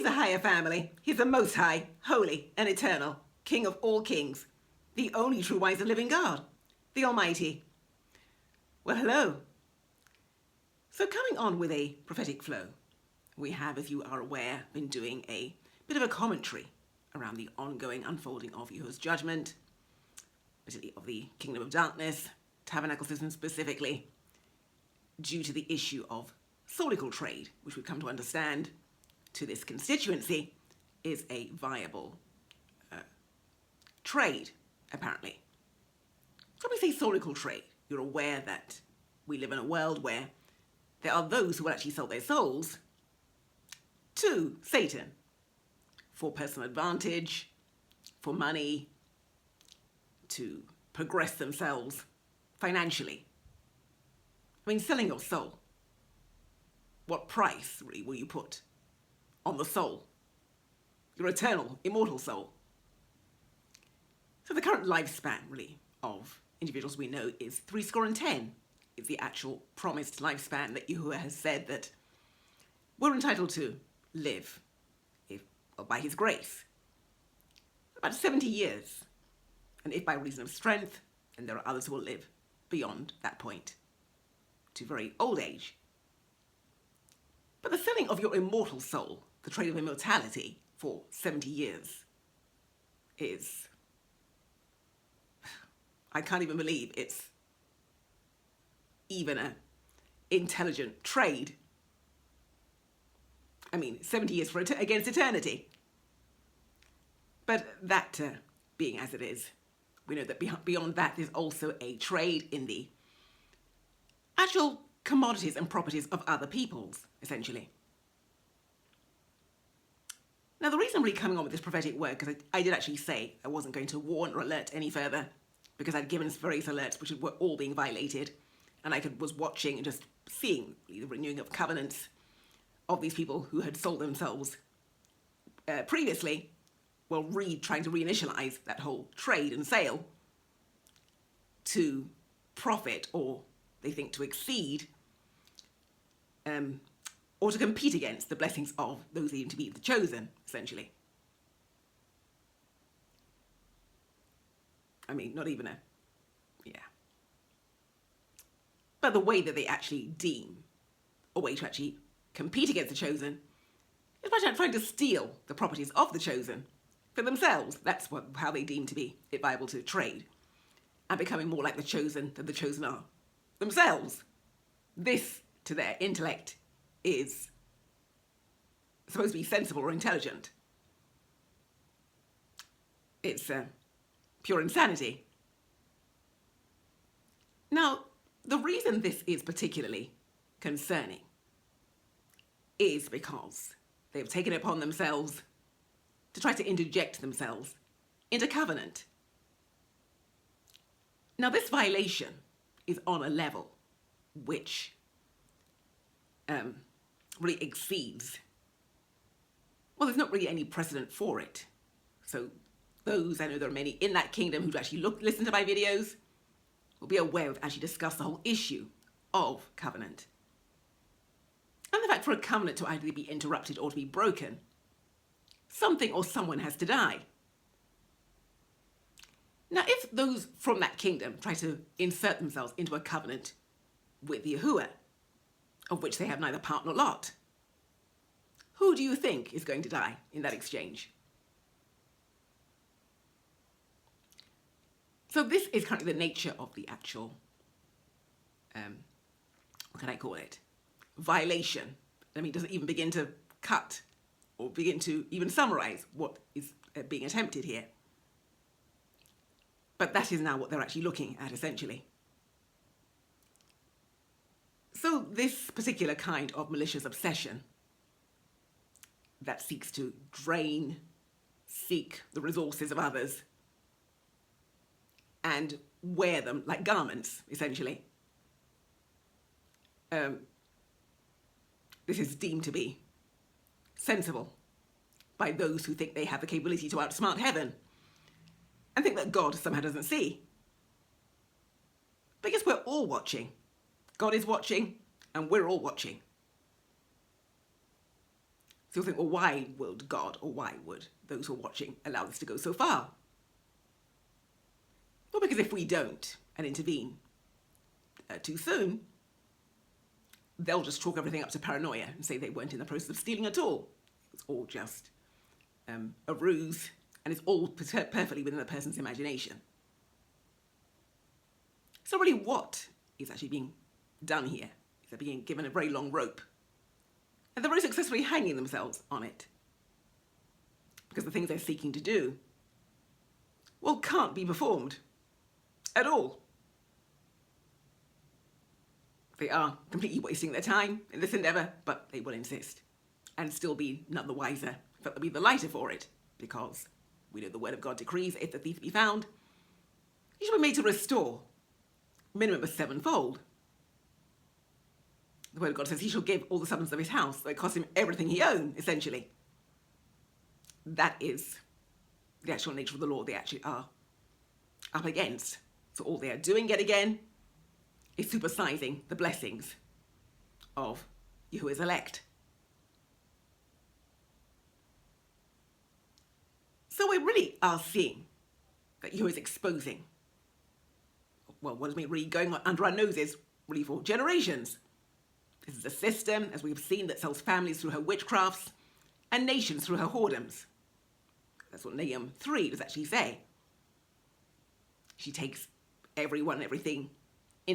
the higher family. He's the most high, holy, and eternal, King of all kings, the only true wise and living God, the Almighty. Well, hello. So coming on with a prophetic flow, we have, as you are aware, been doing a bit of a commentary around the ongoing unfolding of Yahuwah's judgment, particularly of the kingdom of darkness, tabernacle system specifically, due to the issue of soulical trade, which we've come to understand to this constituency is a viable trade, apparently. So when we say soulical trade, you're aware that we live in a world where there are those who will actually sell their souls to Satan for personal advantage, for money, to progress themselves financially. I mean, selling your soul, what price really will you put on the soul, your eternal, immortal soul? So the current lifespan, really, of individuals we know is 70. Is the actual promised lifespan that Yahuwah has said that we're entitled to live by his grace. About 70 years. And if by reason of strength, then there are others who will live beyond that point to very old age. But the selling of your immortal soul, the trade of immortality, for 70 years is, I can't even believe it's even an intelligent trade. I mean, 70 years against eternity. But that being as it is, we know that beyond that there's also a trade in the actual commodities and properties of other peoples, essentially. Now, the reason I'm really coming on with this prophetic word, because I did actually say I wasn't going to warn or alert any further, because I'd given various alerts which were all being violated, and I was watching and just seeing the renewing of covenants of these people who had sold themselves previously, well, trying to reinitialize that whole trade and sale to profit, or they think to exceed, or to compete against the blessings of those even to be the chosen, essentially. I mean, not even But the way that they actually deem a way to actually compete against the chosen is by trying to steal the properties of the chosen for themselves. That's how they deem to be it viable to trade, and becoming more like the chosen than the chosen are themselves. This, to their intellect, is supposed to be sensible or intelligent. It's pure insanity. Now, the reason this is particularly concerning is because they've taken it upon themselves to try to interject themselves into covenant. Now, this violation is on a level which really exceeds, well, there's not really any precedent for it. So those, I know there are many in that kingdom who actually listen to my videos, will be aware of actually discuss the whole issue of covenant. And the fact for a covenant to either be interrupted or to be broken, something or someone has to die. Now, if those from that kingdom try to insert themselves into a covenant with Yahuwah, of which they have neither part nor lot, who do you think is going to die in that exchange? So this is currently the nature of the actual, what can I call it, violation. I mean, it doesn't even begin to cut or begin to even summarize what is being attempted here. But that is now what they're actually looking at, essentially. So this particular kind of malicious obsession that seeks to seek the resources of others and wear them like garments, essentially. This is deemed to be sensible by those who think they have the capability to outsmart heaven and think that God somehow doesn't see. Because we're all watching. God is watching, and we're all watching. So you'll think, well, why would God, or why would those who are watching allow this to go so far? Well, because if we don't and intervene too soon, they'll just chalk everything up to paranoia and say they weren't in the process of stealing at all. It's all just a ruse, and it's all perfectly within the person's imagination. So really what is actually being done here is they're being given a very long rope, and they're very successfully hanging themselves on it, because the things they're seeking to do, well, can't be performed at all. They are completely wasting their time in this endeavour, but they will insist, and still be none the wiser, but they'll be the lighter for it, because we know the word of God decrees, if the thief be found, he shall be made to restore, minimum of sevenfold. The word of God says he shall give all the substance of his house, so it costs him everything he owned, essentially. That is the actual nature of the law they actually are up against. So all they are doing yet again is supersizing the blessings of Yahuwah's elect. So we really are seeing that Yahuwah is exposing, well, what has been really going on under our noses really for generations. This is a system, as we've seen, that sells families through her witchcrafts and nations through her whoredoms. That's what Nahum 3 does actually say. She takes everyone and everything